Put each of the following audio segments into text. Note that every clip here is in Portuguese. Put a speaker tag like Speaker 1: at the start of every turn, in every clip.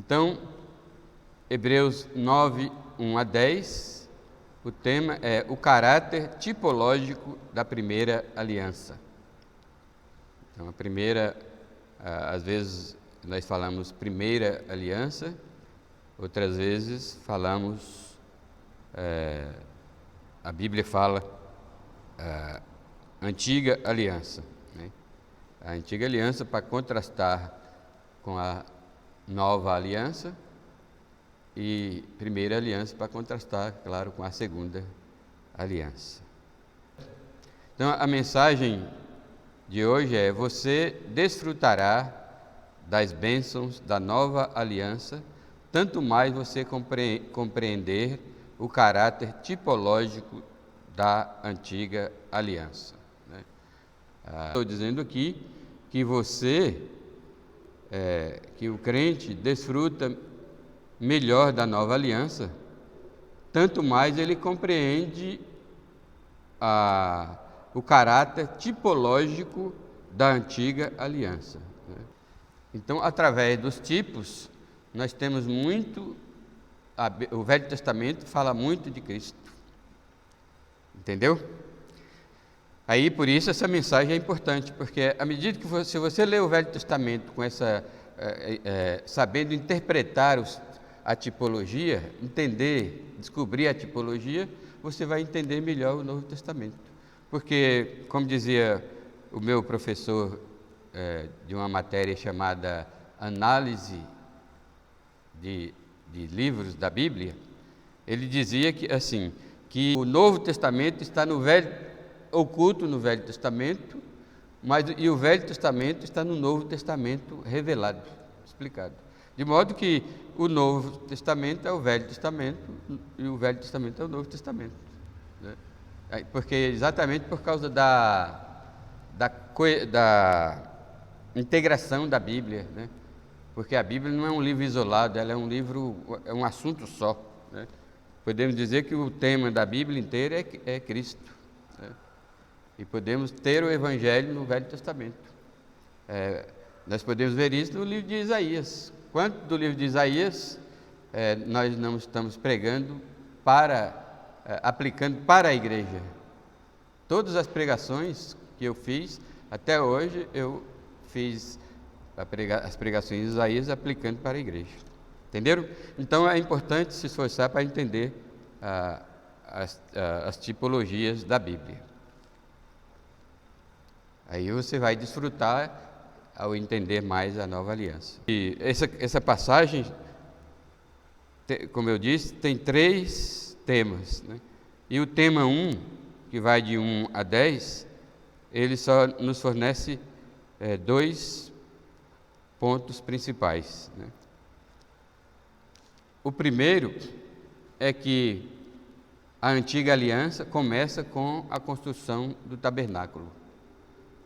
Speaker 1: Então, Hebreus 9, 1 a 10, o tema é o caráter tipológico da primeira aliança. Então, a primeira, às vezes nós falamos primeira aliança, outras vezes falamos, a Bíblia fala antiga aliança, né? A antiga aliança para contrastar com a nova aliança e primeira aliança para contrastar, claro, com a segunda aliança. Então, a mensagem de hoje é: você desfrutará das bênçãos da nova aliança, tanto mais você compreender o caráter tipológico da antiga aliança, né? Estou dizendo aqui que que o crente desfruta melhor da nova aliança, tanto mais ele compreende o caráter tipológico da antiga aliança, né? Então, através dos tipos, nós temos muito. O Velho Testamento fala muito de Cristo, entendeu? Aí, por isso, essa mensagem é importante, porque à medida que se você lê o Velho Testamento com sabendo interpretar a tipologia, descobrir a tipologia, você vai entender melhor o Novo Testamento. Porque, como dizia o meu professor de uma matéria chamada Análise de livros da Bíblia, ele dizia que o Novo Testamento está oculto no Velho Testamento, e o Velho Testamento está no Novo Testamento revelado, explicado. De modo que o Novo Testamento é o Velho Testamento e o Velho Testamento é o Novo Testamento, né? Porque exatamente por causa da integração da Bíblia, né? Porque a Bíblia não é um livro isolado, ela é um assunto só, né? Podemos dizer que o tema da Bíblia inteira é Cristo, né? E podemos ter o Evangelho no Velho Testamento. Nós podemos ver isso no livro de Isaías. Quanto do livro de Isaías nós não estamos pregando aplicando para a igreja? Todas as pregações que eu fiz, até hoje, eu fiz as pregações de Isaías aplicando para a igreja. Entenderam? Então, é importante se esforçar para entender as tipologias da Bíblia. Aí você vai desfrutar ao entender mais a nova aliança. E essa passagem, como eu disse, tem 3 temas, né? E o tema 1, que vai de 1 a 10, ele só nos fornece 2 pontos principais, né? O primeiro é que a antiga aliança começa com a construção do tabernáculo.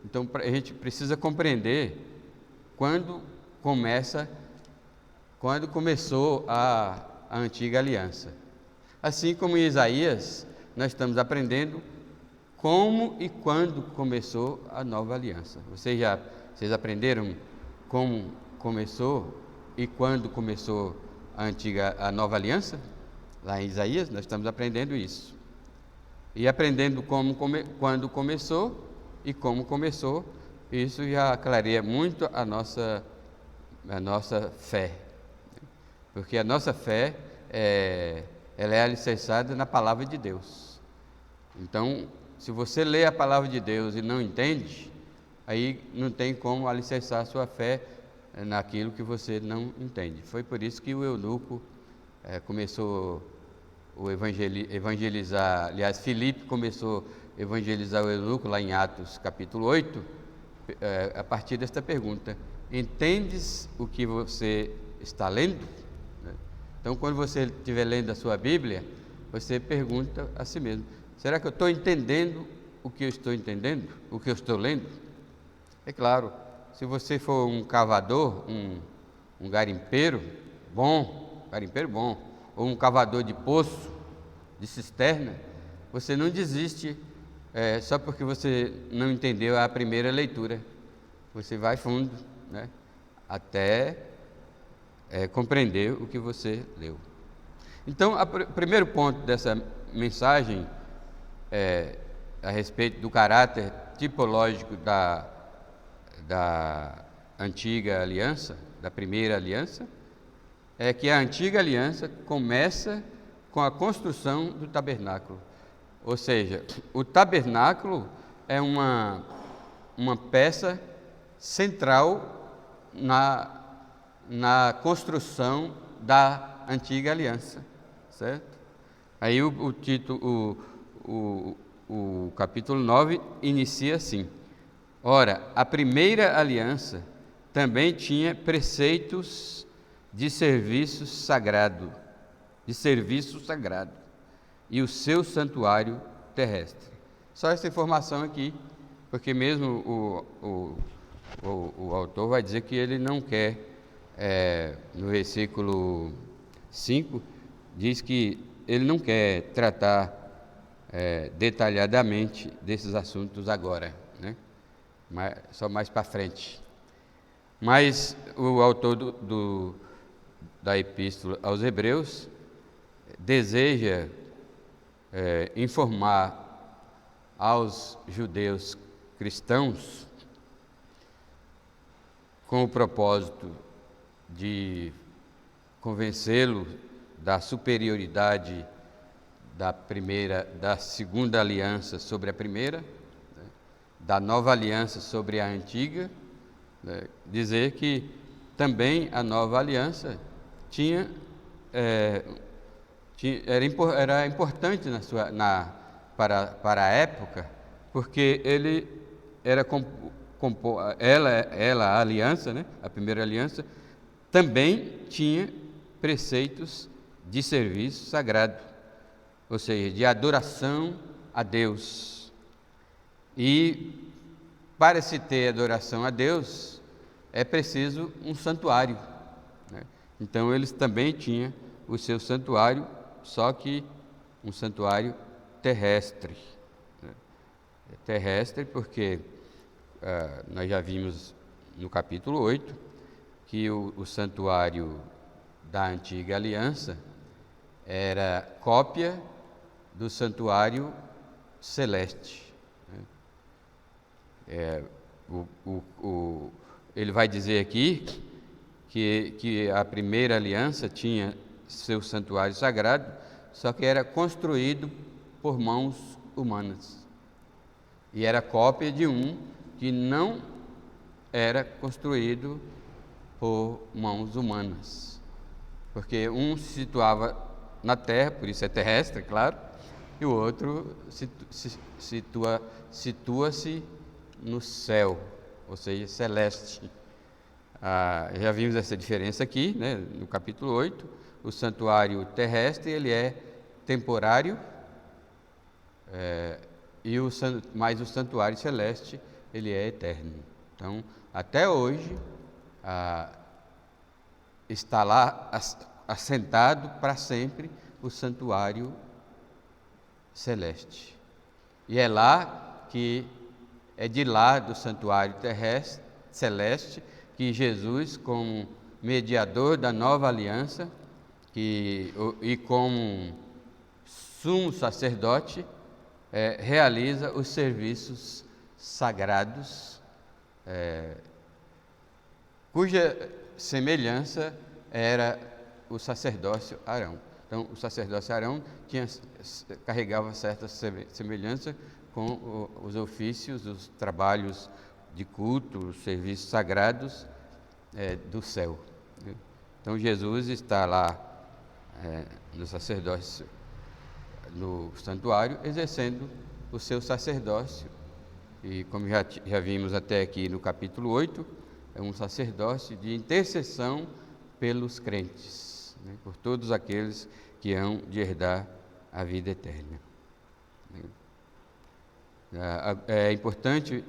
Speaker 1: Então, a gente precisa compreender quando começou a antiga aliança. Assim como em Isaías, nós estamos aprendendo como e quando começou a nova aliança. Vocês aprenderam como começou e quando começou a nova aliança? Lá em Isaías, nós estamos aprendendo isso. E aprendendo quando começou e como começou, isso já clareia muito a nossa fé. Porque a nossa fé ela é alicerçada na palavra de Deus. Então, se você lê a palavra de Deus e não entende, aí não tem como alicerçar a sua fé naquilo que você não entende. Foi por isso que o eunuco começou evangelizar, aliás, Filipe começou a evangelizar o eunuco lá em Atos capítulo 8, a partir desta pergunta: entendes o que você está lendo? Então, quando você estiver lendo a sua Bíblia, você pergunta a si mesmo: será que eu estou entendendo o que eu estou entendendo? O que eu estou lendo? É claro, se você for um cavador, um garimpeiro bom, ou um cavador de poço, de cisterna, você não desiste só porque você não entendeu a primeira leitura. Você vai fundo, né? Até compreender o que você leu. Então, o primeiro ponto dessa mensagem a respeito do caráter tipológico da antiga aliança, da primeira aliança, é que a antiga aliança começa com a construção do tabernáculo. Ou seja, o tabernáculo é uma peça central na construção da antiga aliança, certo? Aí o título, o capítulo 9 inicia assim: ora, a primeira aliança também tinha preceitos de serviço sagrado, e o seu santuário terrestre. Só essa informação aqui, porque mesmo o autor vai dizer que ele não quer, no versículo 5, diz que ele não quer tratar detalhadamente desses assuntos agora, né? Só mais para frente. Mas o autor da Epístola aos Hebreus deseja informar aos judeus cristãos, com o propósito de convencê-lo da superioridade da segunda aliança sobre a primeira, né, da nova aliança sobre a antiga, né, dizer que também a nova aliança era importante para a época, porque ele era a aliança, né, a primeira aliança, também tinha preceitos de serviço sagrado, ou seja, de adoração a Deus. E para se ter adoração a Deus, é preciso um santuário, né? Então eles também tinham o seu santuário, só que um santuário terrestre, né? Terrestre porque nós já vimos no capítulo 8 que o santuário da antiga aliança era cópia do santuário celeste, né? Ele vai dizer aqui que a primeira aliança tinha seu santuário sagrado, só que era construído por mãos humanas. E era cópia de um que não era construído por mãos humanas. Porque um se situava na terra, por isso é terrestre, claro, e o outro situa-se no céu, ou seja, celeste. Já vimos essa diferença aqui, né, no capítulo 8. O santuário terrestre ele é temporário, mas o santuário celeste ele é eterno. Então, até hoje, está lá assentado para sempre o santuário celeste. E é lá que é de lá do santuário terrestre, celeste, que Jesus, como mediador da nova aliança e como sumo sacerdote, realiza os serviços sagrados, cuja semelhança era o sacerdócio Arão. Então, o sacerdócio Arão carregava certa semelhança com os ofícios, os trabalhos de culto, os serviços sagrados do céu. Então, Jesus está lá no sacerdócio, no santuário, exercendo o seu sacerdócio. E como já vimos até aqui no capítulo 8, é um sacerdócio de intercessão pelos crentes, né, por todos aqueles que hão de herdar a vida eterna. É importante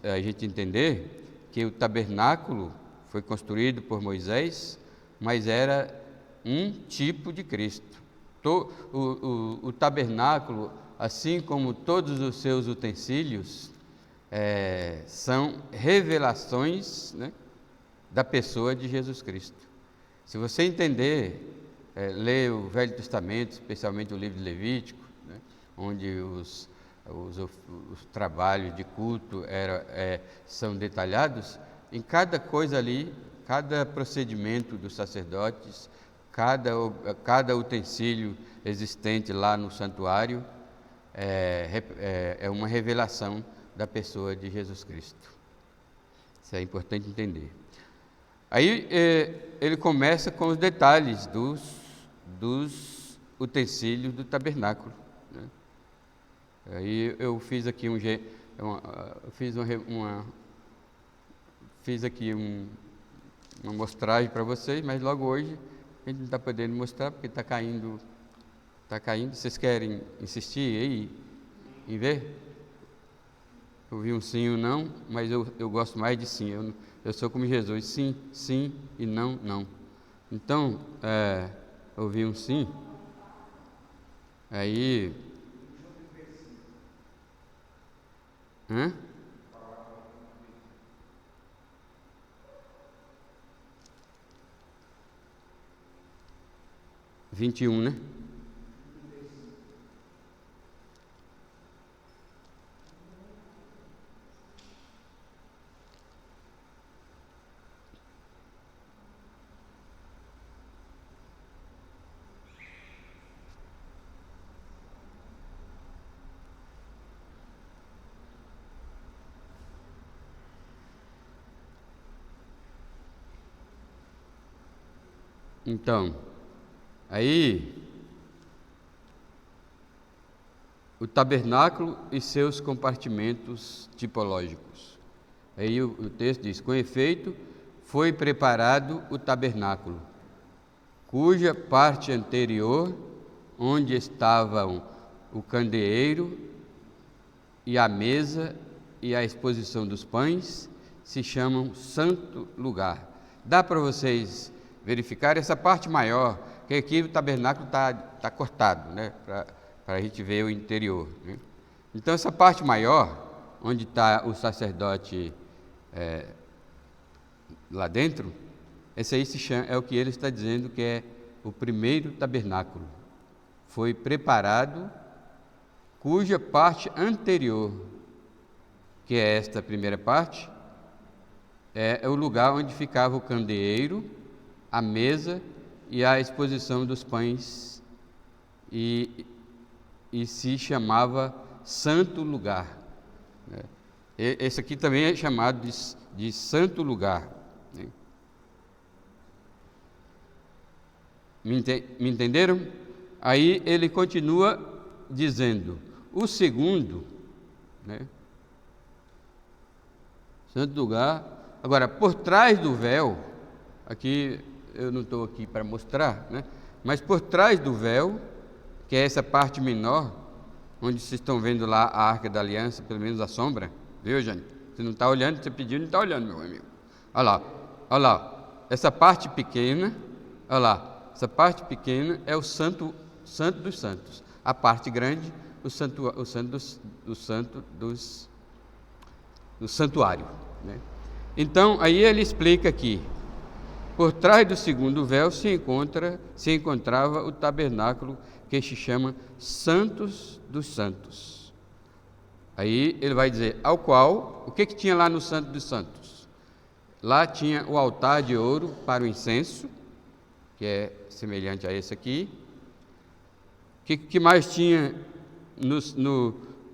Speaker 1: a gente entender que o tabernáculo foi construído por Moisés, mas era um tipo de Cristo. O tabernáculo, assim como todos os seus utensílios, são revelações, né, da pessoa de Jesus Cristo. Se você entender, ler o Velho Testamento, especialmente o livro de Levítico, né, onde os trabalhos de culto são detalhados, em cada coisa ali, cada procedimento dos sacerdotes, cada utensílio existente lá no santuário é uma revelação da pessoa de Jesus Cristo. Isso é importante entender. Aí ele começa com os detalhes dos utensílios do tabernáculo, né? Aí eu fiz aqui uma mostragem para vocês, mas logo hoje a gente não está podendo mostrar porque está caindo. Vocês querem insistir aí em ver? Eu vi um sim ou não, mas eu gosto mais de sim. Eu sou como Jesus, sim, sim e não, não. Então, eu vi um sim, aí... 21, né? Então, aí, o tabernáculo e seus compartimentos tipológicos. Aí o texto diz: com efeito, foi preparado o tabernáculo, cuja parte anterior, onde estavam o candeeiro e a mesa e a exposição dos pães, se chamam Santo Lugar. Dá para vocês verificar essa parte maior, que aqui o tabernáculo está cortado, né, para a gente ver o interior, né? Então essa parte maior, onde está o sacerdote lá dentro, esse aí é o que ele está dizendo que é o primeiro tabernáculo. Foi preparado, cuja parte anterior, que é esta primeira parte, é o lugar onde ficava o candeeiro, a mesa e a exposição dos pães, e se chamava Santo Lugar. Esse aqui também é chamado de Santo Lugar. Me entenderam? Aí ele continua dizendo: o segundo, né? Santo Lugar. Agora, por trás do véu, aqui eu não estou aqui para mostrar, né? Mas por trás do véu, que é essa parte menor, onde vocês estão vendo lá a Arca da Aliança, pelo menos a sombra, viu, Jane? Você não está olhando, você pediu, não está olhando, meu amigo. Olha lá, essa parte pequena, olha lá, essa parte pequena é o Santo dos Santos. A parte grande, o santuário, né? Então, aí ele explica aqui: por trás do segundo véu se encontrava o tabernáculo, que se chama Santos dos Santos. Aí ele vai dizer, ao qual, o que tinha lá no Santo dos Santos? Lá tinha o altar de ouro para o incenso, que é semelhante a esse aqui. O que mais tinha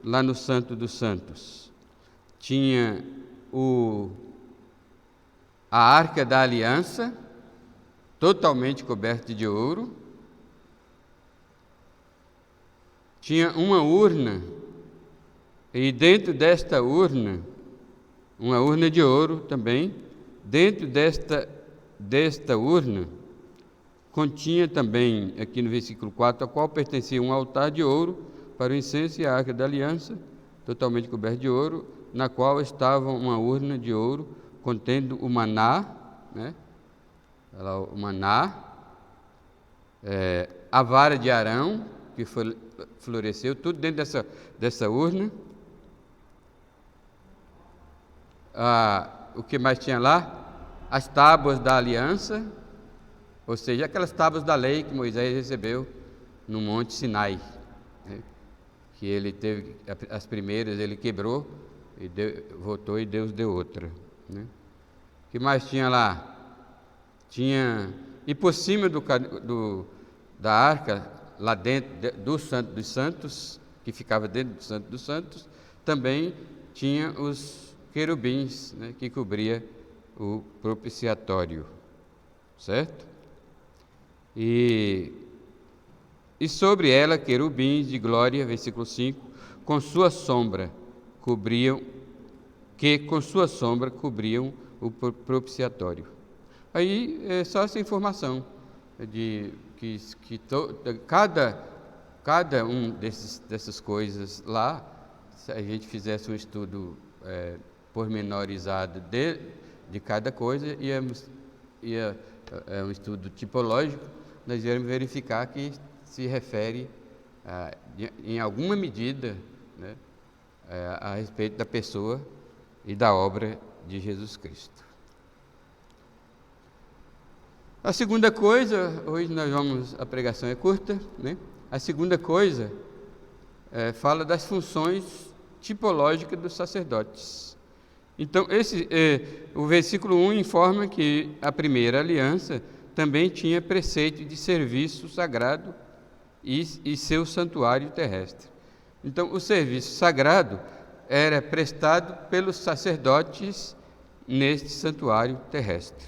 Speaker 1: lá no Santo dos Santos? Tinha a Arca da Aliança, totalmente coberta de ouro. Tinha uma urna, e dentro desta urna, uma urna de ouro também, dentro desta urna, continha também, aqui no versículo 4, a qual pertencia um altar de ouro para o incenso e a Arca da Aliança, totalmente coberta de ouro, na qual estava uma urna de ouro contendo o maná, né? O maná, a vara de Arão, que floresceu, tudo dentro dessa urna. O que mais tinha lá? As tábuas da aliança, ou seja, aquelas tábuas da lei que Moisés recebeu no Monte Sinai, né? Que ele teve, as primeiras ele quebrou, e voltou e Deus deu outra, né? O que mais tinha lá? E por cima da arca, lá dentro do Santo dos Santos, que ficava dentro do Santo dos Santos, também tinha os querubins, né, que cobria o propiciatório, certo? E sobre ela querubins de glória, versículo 5, com sua sombra cobriam o propiciatório. Aí é só essa informação de que cada dessas coisas lá, se a gente fizesse um estudo pormenorizado de cada coisa, um estudo tipológico, nós íamos verificar que se refere em alguma medida, né, a respeito da pessoa e da obra de Jesus Cristo. A segunda coisa, hoje a pregação é curta, né? A segunda coisa fala das funções tipológicas dos sacerdotes. Então, o versículo 1 informa que a primeira aliança também tinha preceito de serviço sagrado e seu santuário terrestre. Então, o serviço sagrado era prestado pelos sacerdotes neste santuário terrestre,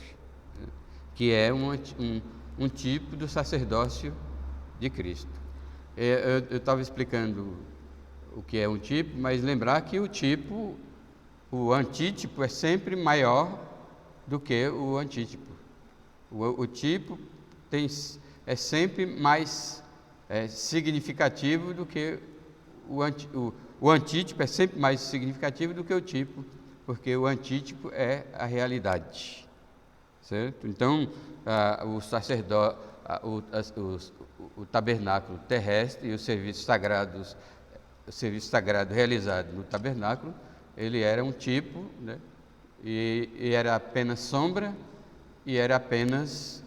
Speaker 1: que é um tipo do sacerdócio de Cristo. Eu estava explicando o que é um tipo, mas lembrar que o antítipo é sempre maior do que o antítipo. O tipo é sempre mais significativo do que o antítipo é sempre mais significativo do que o tipo, porque o antítipo é a realidade, certo? Então, o tabernáculo terrestre e o serviço sagrado realizado no tabernáculo, ele era um tipo, né? E era apenas sombra, e era apenas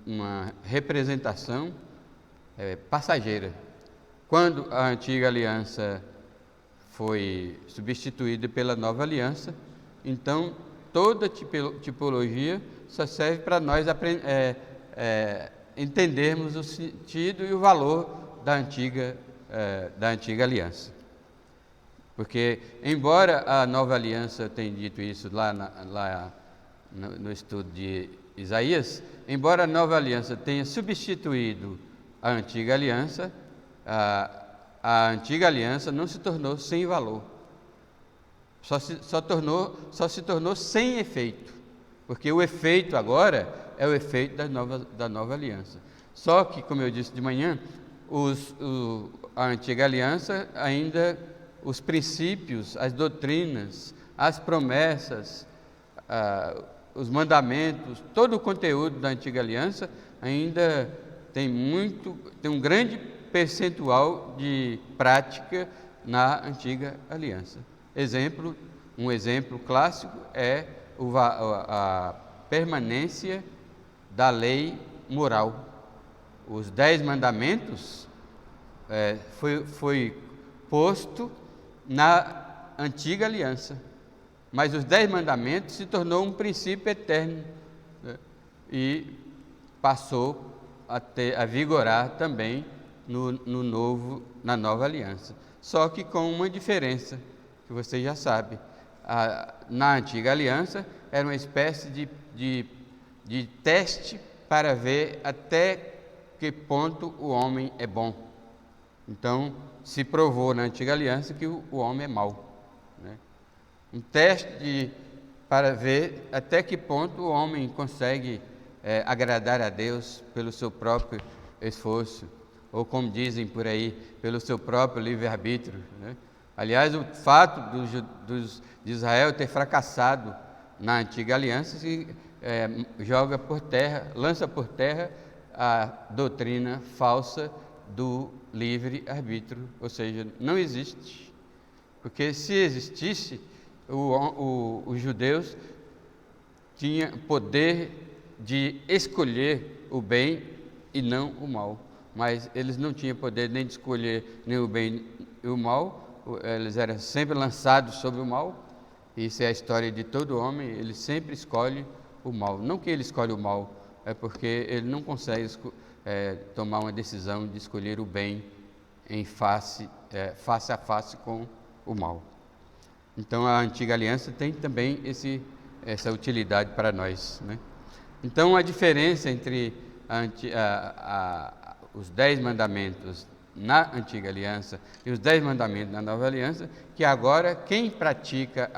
Speaker 1: uma representação passageira. Quando a antiga aliança foi substituída pela nova aliança, então toda tipologia só serve para nós entendermos o sentido e o valor da antiga aliança. Porque, embora a nova aliança tenha dito isso lá no estudo de Isaías, embora a nova aliança tenha substituído a antiga aliança, a antiga aliança não se tornou sem valor, só se tornou sem efeito, porque o efeito agora é o efeito da nova aliança. Só que, como eu disse de manhã, a antiga aliança ainda, os princípios, as doutrinas, as promessas, os mandamentos, todo o conteúdo da antiga aliança ainda tem um grande percentual de prática na antiga aliança. Um exemplo clássico é a permanência da lei moral. Os 10 mandamentos foi posto na antiga aliança, mas os 10 mandamentos se tornou um princípio eterno, né? E passou a vigorar também na nova aliança. Só que com uma diferença, que você já sabe. Na antiga aliança era uma espécie de teste para ver até que ponto o homem é bom. Então, se provou na antiga aliança que o homem é mau, né? Um teste para ver até que ponto o homem consegue agradar a Deus pelo seu próprio esforço, ou como dizem por aí, pelo seu próprio livre-arbítrio, né? Aliás, o fato de Israel ter fracassado na antiga aliança lança por terra a doutrina falsa do livre-arbítrio, ou seja, não existe. Porque se existisse, os judeus tinham poder de escolher o bem e não o mal. Mas eles não tinham poder nem de escolher nem o bem e o mal, eles eram sempre lançados sobre o mal. Isso é a história de todo homem, ele sempre escolhe o mal. Não que ele escolhe o mal, é porque ele não consegue tomar uma decisão de escolher o bem em face a face com o mal. Então a antiga aliança tem também essa utilidade para nós, né? Então a diferença entre os 10 mandamentos na antiga aliança e os 10 mandamentos na nova aliança, que agora quem pratica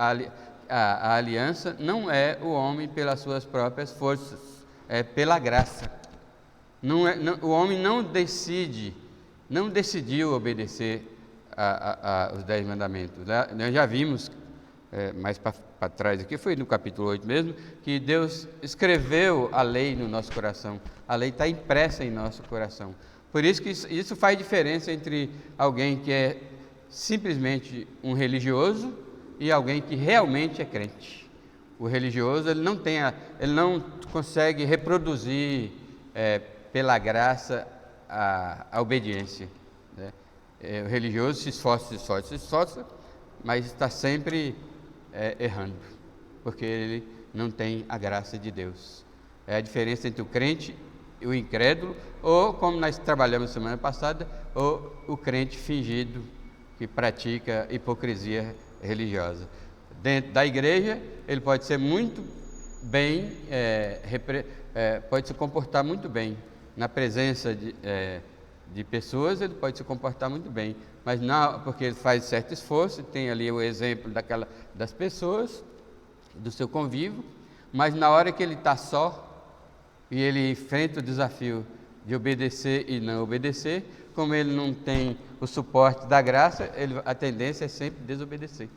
Speaker 1: a aliança não é o homem pelas suas próprias forças, é pela graça. O homem não decidiu obedecer os 10 mandamentos. Nós já vimos mais para trás aqui, foi no capítulo 8 mesmo, que Deus escreveu a lei no nosso coração. A lei está impressa em nosso coração. Por isso que isso faz diferença entre alguém que é simplesmente um religioso e alguém que realmente é crente. O religioso ele não consegue reproduzir pela graça a obediência, né? O religioso se esforça, mas está sempre errando, porque ele não tem a graça de Deus. É a diferença entre o crente e o incrédulo, ou como nós trabalhamos semana passada, ou o crente fingido que pratica hipocrisia religiosa. Dentro da igreja, ele pode ser muito bem, pode se comportar muito bem. Na presença de pessoas, ele pode se comportar muito bem, mas não, porque ele faz certo esforço, tem ali o exemplo das pessoas, do seu convívio, mas na hora que ele está só, e ele enfrenta o desafio de obedecer e não obedecer, como ele não tem o suporte da graça, a tendência é sempre desobedecer.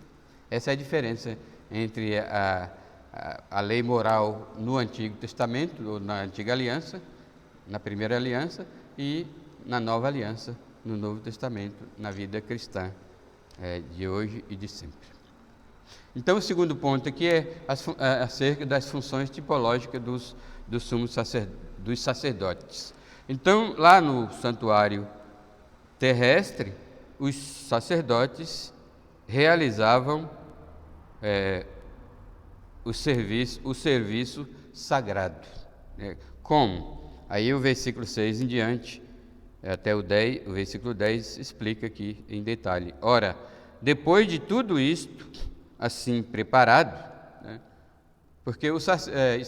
Speaker 1: Essa é a diferença entre a lei moral no Antigo Testamento, ou na Antiga Aliança, na Primeira Aliança, e na Nova Aliança, no Novo Testamento, na vida cristã de hoje e de sempre. Então, o segundo ponto aqui é acerca das funções tipológicas dos sacerdotes. Então, lá no santuário terrestre, os sacerdotes realizavam o serviço sagrado. Como? Aí o versículo 6 em diante, até o versículo 10, explica aqui em detalhe. Ora, depois de tudo isto, assim preparado, né, porque isso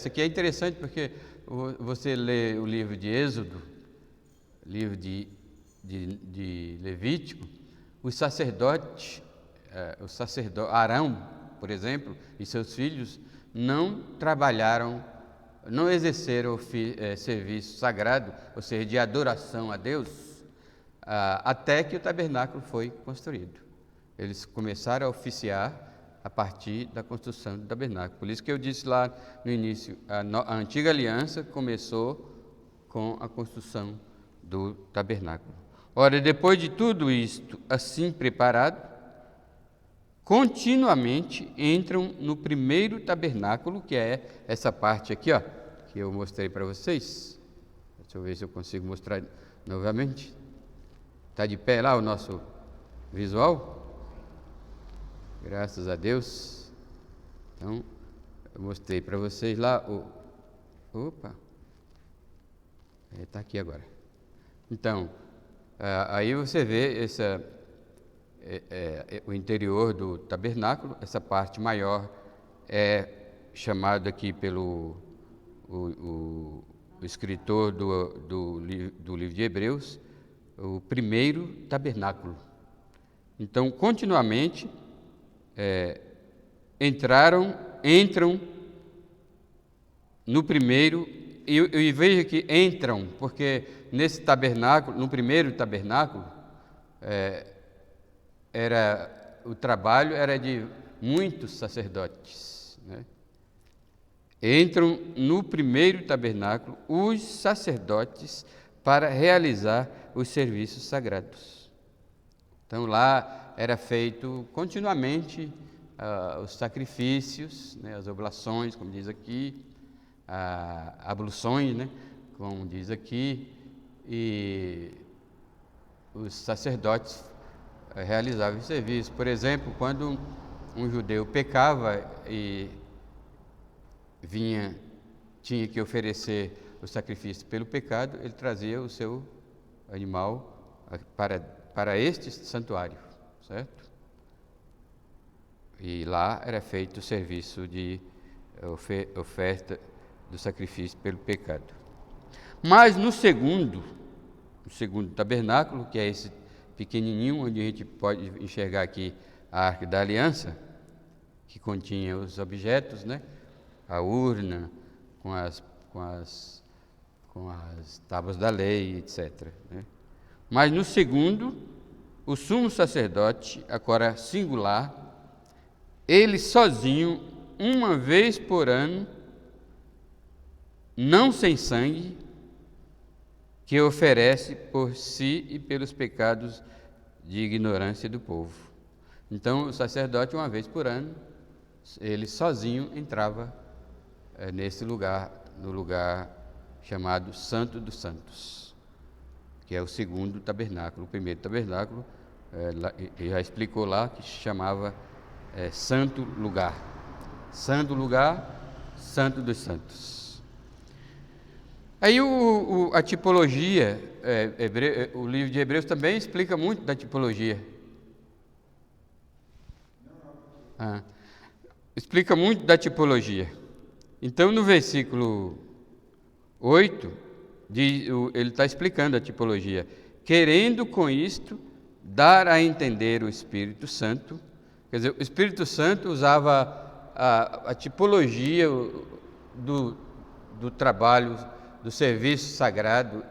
Speaker 1: aqui é interessante, porque você lê o livro de Êxodo, livro de Levítico, o sacerdote Arão, por exemplo, e seus filhos não trabalharam, não exerceram serviço sagrado, ou seja, de adoração a Deus, até que o tabernáculo foi construído. Eles começaram a oficiar a partir da construção do tabernáculo. Por isso que eu disse lá no início, a antiga aliança começou com a construção do tabernáculo. Ora, depois de tudo isto assim preparado, continuamente entram no primeiro tabernáculo, que é essa parte aqui, ó, que eu mostrei para vocês. Deixa eu ver se eu consigo mostrar novamente. Está de pé lá o nosso visual? Graças a Deus. Então, eu mostrei para vocês lá Opa! Está aqui agora. Então, aí você vê o interior do tabernáculo. Essa parte maior é chamada aqui pelo o escritor do livro de Hebreus, o primeiro tabernáculo. Então, continuamente, entram no primeiro, e veja que entram, porque nesse tabernáculo, no primeiro tabernáculo, o trabalho era de muitos sacerdotes, né? Entram no primeiro tabernáculo os sacerdotes para realizar os serviços sagrados. Então lá era feito continuamente os sacrifícios, né, as oblações, como diz aqui, abluções, né, como diz aqui, e os sacerdotes realizavam esse serviço. Por exemplo, quando um judeu pecava e tinha que oferecer o sacrifício pelo pecado, ele trazia o seu animal para este santuário, certo? E lá era feito o serviço de oferta do sacrifício pelo pecado. Mas no segundo tabernáculo, que é esse pequenininho, onde a gente pode enxergar aqui a Arca da Aliança, que continha os objetos, né? A urna com as tábuas da lei, etc., né? Mas no segundo, o sumo sacerdote, agora singular, ele sozinho, uma vez por ano, não sem sangue, que oferece por si e pelos pecados de ignorância do povo. Então, o sacerdote, uma vez por ano, ele sozinho entrava nesse lugar, no lugar chamado Santo dos Santos, que é o segundo tabernáculo. O primeiro tabernáculo, ele já explicou lá, que se chamava Santo Lugar. Santo Lugar, Santo dos Santos. Aí a tipologia, o livro de Hebreus também explica muito da tipologia. Explica muito da tipologia. Então, no versículo 8, ele está explicando a tipologia. Querendo com isto dar a entender o Espírito Santo. Quer dizer, o Espírito Santo usava a tipologia do trabalho, do serviço sagrado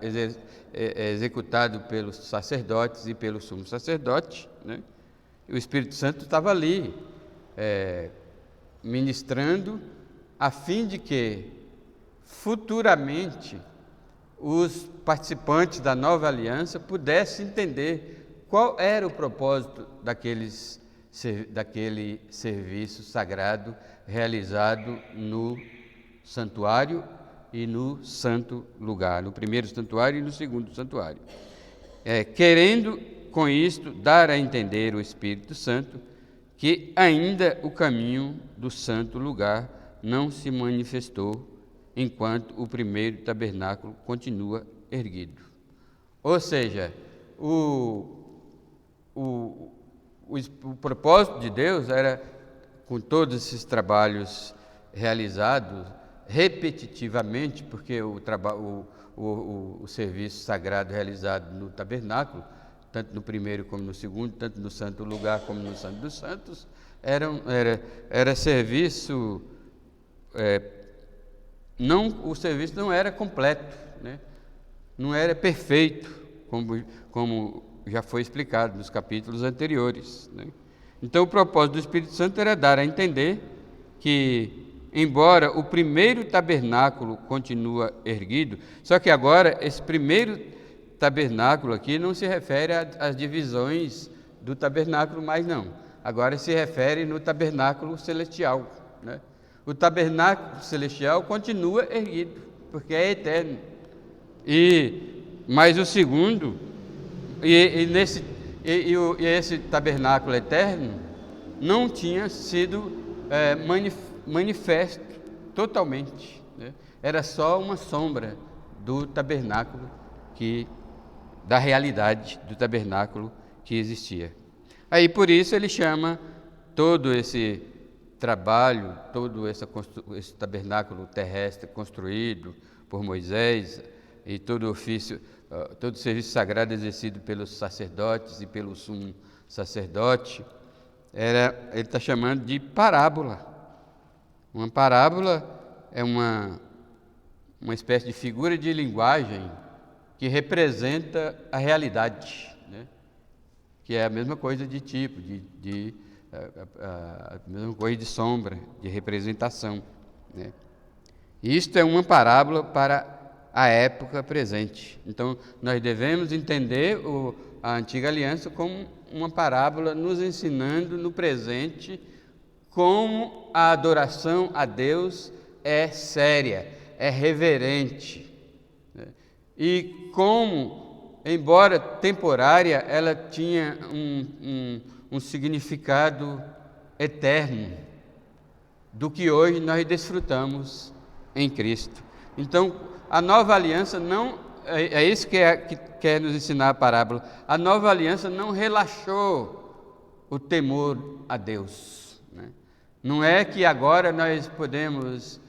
Speaker 1: executado pelos sacerdotes e pelo sumo sacerdote, né? O Espírito Santo estava ali ministrando, a fim de que futuramente os participantes da nova aliança pudessem entender qual era o propósito daquele serviço sagrado realizado no santuário e no santo lugar, no primeiro santuário e no segundo santuário. Querendo com isto dar a entender o Espírito Santo que ainda o caminho do santo lugar não se manifestou enquanto o primeiro tabernáculo continua erguido. Ou seja, o propósito de Deus era, com todos esses trabalhos realizados repetitivamente, porque o serviço sagrado realizado no tabernáculo, tanto no primeiro como no segundo, tanto no santo lugar como no santo dos santos, era serviço, o serviço não era completo, né? Não era perfeito, como já foi explicado nos capítulos anteriores, né? Então, o propósito do Espírito Santo era dar a entender que, embora o primeiro tabernáculo continua erguido, só que agora esse primeiro tabernáculo aqui não se refere às divisões do tabernáculo mais não. Agora se refere no tabernáculo celestial, né? O tabernáculo celestial continua erguido, porque é eterno. Mas o segundo, esse tabernáculo eterno não tinha sido manifesto totalmente, né? Era só uma sombra do tabernáculo, da realidade do tabernáculo que existia. Aí por isso ele chama todo esse trabalho, todo esse tabernáculo terrestre construído por Moisés e todo o ofício, todo o serviço sagrado exercido pelos sacerdotes e pelo sumo sacerdote, ele está chamando de parábola. Uma parábola é uma espécie de figura de linguagem que representa a realidade, né? Que é a mesma coisa de tipo, a mesma coisa de sombra, de representação, né? Isto é uma parábola para a época presente. Então, nós devemos entender a antiga aliança como uma parábola nos ensinando no presente como a adoração a Deus é séria, é reverente, né? E como, embora temporária, ela tinha um significado eterno do que hoje nós desfrutamos em Cristo. Então, a nova aliança não, é isso que quer nos ensinar a parábola, a nova aliança não relaxou o temor a Deus, né? Não é que agora nós podemos,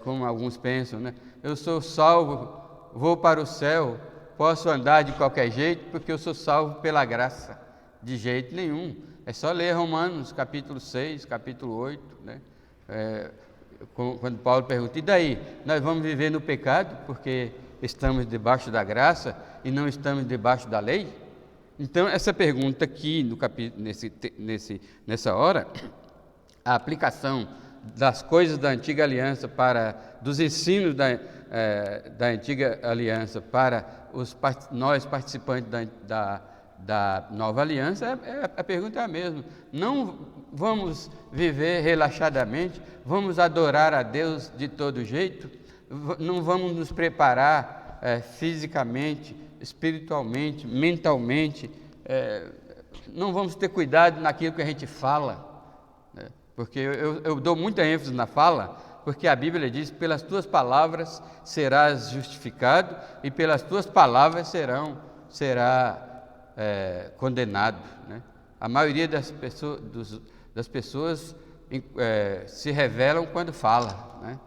Speaker 1: como alguns pensam, né? Eu sou salvo, vou para o céu, posso andar de qualquer jeito, porque eu sou salvo pela graça. De jeito nenhum. É só ler Romanos, capítulo 6, capítulo 8, né? Quando Paulo pergunta, e daí? Nós vamos viver no pecado, porque estamos debaixo da graça e não estamos debaixo da lei? Então, essa pergunta aqui, no capítulo, nessa hora, a aplicação das coisas da antiga aliança dos ensinos da antiga aliança para nós participantes da nova aliança, a pergunta é a mesma. Não vamos viver relaxadamente, vamos adorar a Deus de todo jeito, não vamos nos preparar fisicamente, espiritualmente, mentalmente, não vamos ter cuidado naquilo que a gente fala, né? Porque eu dou muita ênfase na fala, porque a Bíblia diz, pelas tuas palavras serás justificado e pelas tuas palavras será condenado, né? A maioria das pessoas se revelam quando fala, né?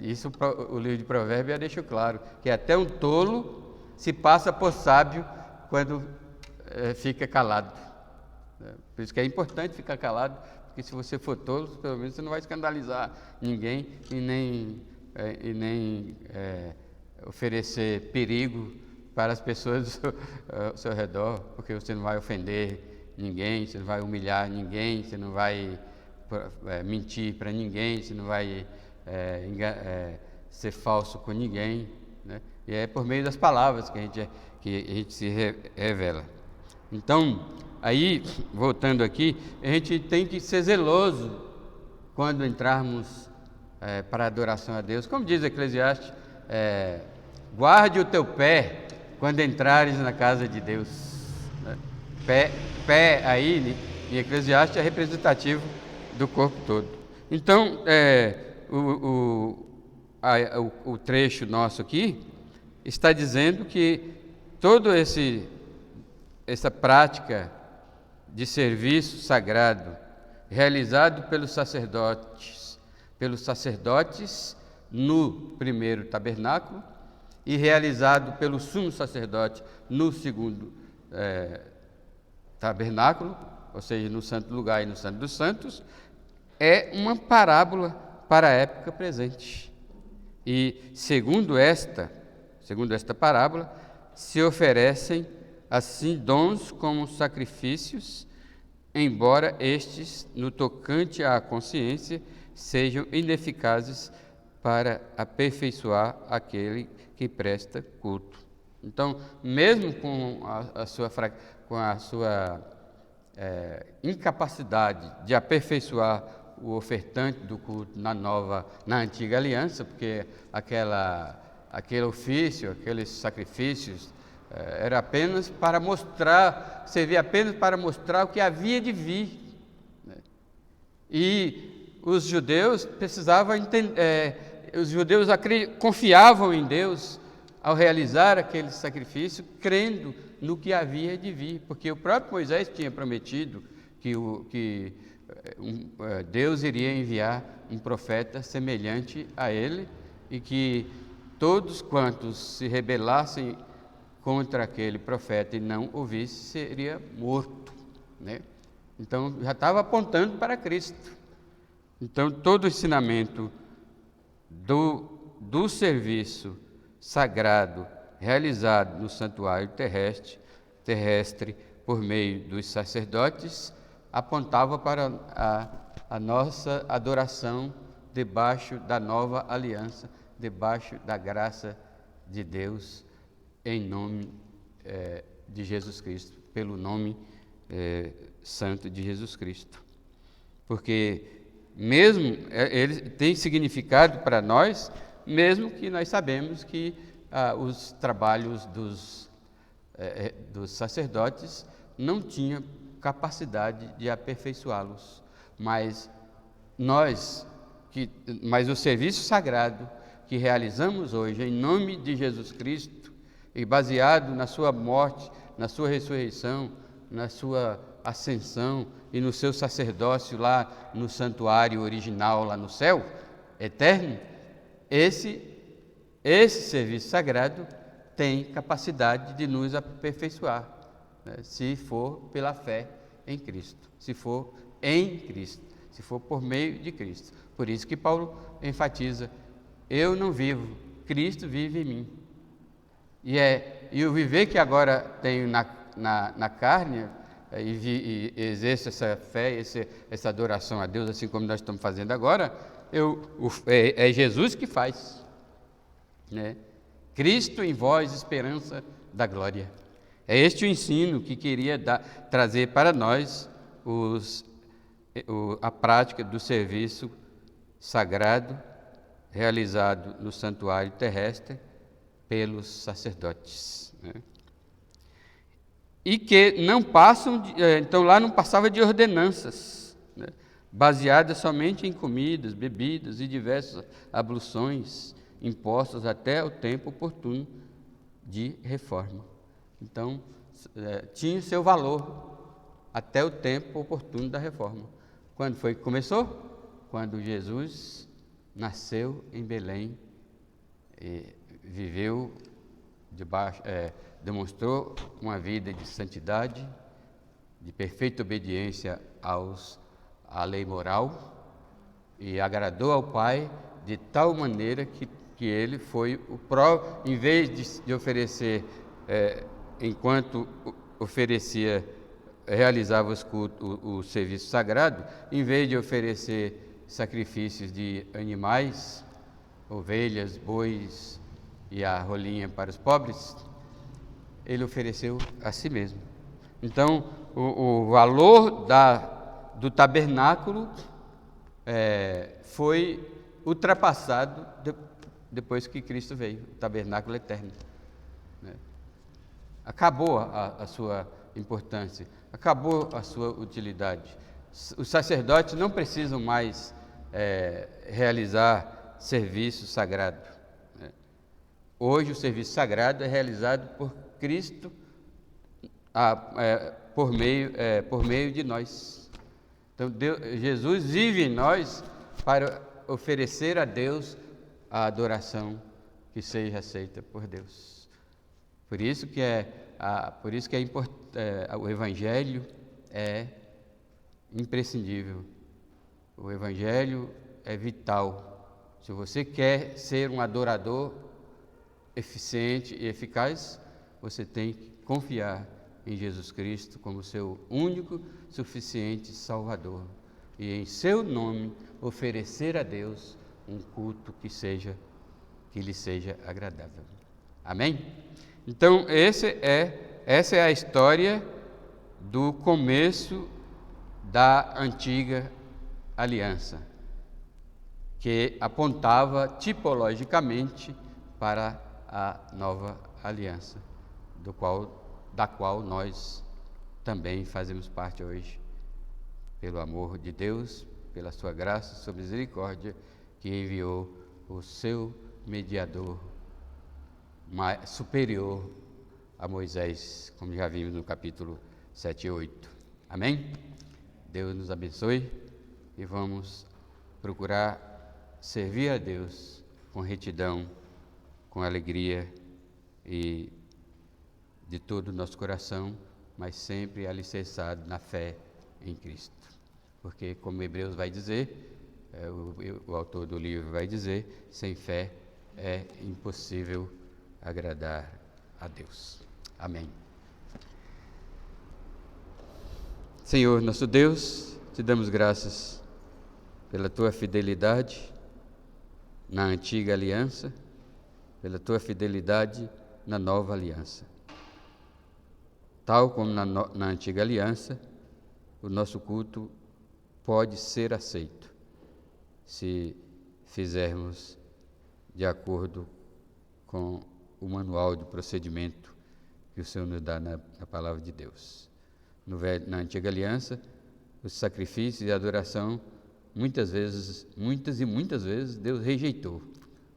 Speaker 1: Isso o livro de Provérbios já deixa claro, que até um tolo se passa por sábio quando fica calado, né? Por isso que é importante ficar calado, porque se você for tolo, pelo menos você não vai escandalizar ninguém e nem oferecer perigo para as pessoas ao seu redor, porque você não vai ofender ninguém, você não vai humilhar ninguém, você não vai mentir para ninguém, você não vai ser falso com ninguém, né? E é por meio das palavras que a gente se revela. Então, aí, voltando aqui, a gente tem que ser zeloso quando entrarmos para a adoração a Deus. Como diz Eclesiastes, guarde o teu pé quando entrares na casa de Deus, né? Pé aí, em Eclesiastes, é representativo do corpo todo. Então, o trecho nosso aqui está dizendo que toda essa prática de serviço sagrado realizado pelos sacerdotes no primeiro tabernáculo e realizado pelo sumo sacerdote no segundo tabernáculo, ou seja, no santo lugar e no santo dos santos, é uma parábola para a época presente. E segundo esta parábola, se oferecem assim dons como sacrifícios, embora estes, no tocante à consciência, sejam ineficazes para aperfeiçoar aquele que presta culto. Então, mesmo com a sua incapacidade de aperfeiçoar o ofertante do culto na antiga aliança, porque aquele ofício, aqueles sacrifícios, servia apenas para mostrar o que havia de vir, né? E os judeus precisavam entender, confiavam em Deus ao realizar aquele sacrifício, crendo no que havia de vir, porque o próprio Moisés tinha prometido que Deus iria enviar um profeta semelhante a ele e que todos quantos se rebelassem contra aquele profeta e não ouvisse, seria morto, né? Então, já estava apontando para Cristo. Então, todo o ensinamento do serviço sagrado realizado no santuário terrestre por meio dos sacerdotes apontava para a nossa adoração debaixo da nova aliança, debaixo da graça de Deus, em nome de Jesus Cristo, pelo nome santo de Jesus Cristo. Porque mesmo ele tem significado para nós, mesmo que nós sabemos que os trabalhos dos sacerdotes não tinham capacidade de aperfeiçoá-los, mas o serviço sagrado que realizamos hoje em nome de Jesus Cristo e baseado na sua morte, na sua ressurreição, na sua ascensão e no seu sacerdócio lá no santuário original, lá no céu eterno, esse serviço sagrado tem capacidade de nos aperfeiçoar, né, se for pela fé em Cristo, se for em Cristo, se for por meio de Cristo. Por isso que Paulo enfatiza: eu não vivo, Cristo vive em mim. E o viver que agora tenho na carne, e exerço essa fé, essa adoração a Deus, assim como nós estamos fazendo agora, é Jesus que faz, né? Cristo em vós, esperança da glória. É este o ensino que queria trazer para nós a prática do serviço sagrado realizado no santuário terrestre pelos sacerdotes, né? E que não passam, então lá não passava de ordenanças, né, baseadas somente em comidas, bebidas e diversas abluções impostas até o tempo oportuno de reforma. Então, tinha o seu valor até o tempo oportuno da reforma. Quando foi que começou? Quando Jesus nasceu em Belém, viveu demonstrou uma vida de santidade, de perfeita obediência à lei moral, e agradou ao Pai de tal maneira que ele foi o próprio, em vez de oferecer, enquanto realizava os cultos, o serviço sagrado, em vez de oferecer sacrifícios de animais, ovelhas, bois e a rolinha para os pobres, ele ofereceu a si mesmo. Então, o valor do tabernáculo foi ultrapassado depois que Cristo veio, o tabernáculo eterno, né? Acabou a sua importância, acabou a sua utilidade. Os sacerdotes não precisam mais realizar serviço sagrado, né? Hoje o serviço sagrado é realizado por Cristo, por meio de nós. Então, Jesus vive em nós para oferecer a Deus a adoração que seja aceita por Deus. Por isso que o Evangelho é imprescindível. O Evangelho é vital. Se você quer ser um adorador eficiente e eficaz, você tem que confiar em Jesus Cristo como seu único, suficiente Salvador, e em seu nome oferecer a Deus um culto que lhe seja agradável. Amém? Então, essa é a história do começo da antiga aliança, que apontava tipologicamente para a nova aliança, da qual nós também fazemos parte hoje, pelo amor de Deus, pela sua graça, sua misericórdia, que enviou o seu mediador superior a Moisés, como já vimos no capítulo 7 e 8. Amém? Deus nos abençoe e vamos procurar servir a Deus com retidão, com alegria e de todo o nosso coração, mas sempre alicerçado na fé em Cristo. Porque, como Hebreus vai dizer, o autor do livro vai dizer, sem fé é impossível agradar a Deus. Amém. Senhor, nosso Deus, te damos graças pela tua fidelidade na antiga aliança, pela tua fidelidade na nova aliança. Tal como na antiga aliança, o nosso culto pode ser aceito se fizermos de acordo com o manual de procedimento que o Senhor nos dá na palavra de Deus. Na antiga aliança, os sacrifícios e a adoração, muitas vezes, Deus rejeitou.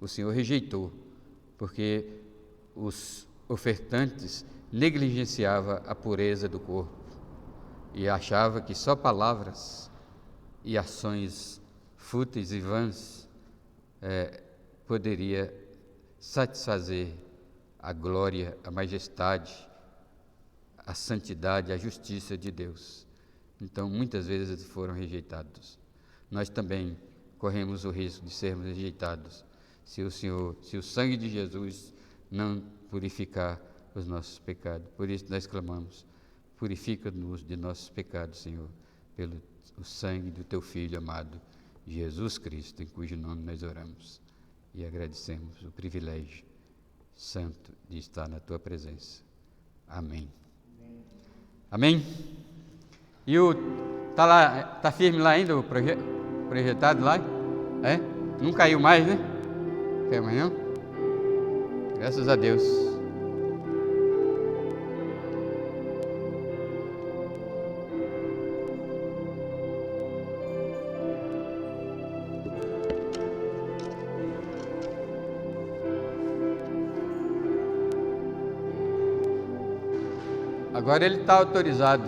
Speaker 1: O Senhor rejeitou, porque os ofertantes negligenciavam a pureza do corpo e achava que só palavras e ações fúteis e vãs poderia satisfazer a glória, a majestade, a santidade, a justiça de Deus. Então, muitas vezes eles foram rejeitados. Nós também corremos o risco de sermos rejeitados se o sangue de Jesus não purificar os nossos pecados. Por isso nós clamamos: purifica-nos de nossos pecados, Senhor, pelo o sangue do Teu Filho amado, Jesus Cristo, em cujo nome nós oramos e agradecemos o privilégio santo de estar na Tua presença. Amém. Amém? E tá firme lá ainda o projetado lá? É? Não caiu mais, né? Não caiu mais não? Graças a Deus. Agora ele está autorizado.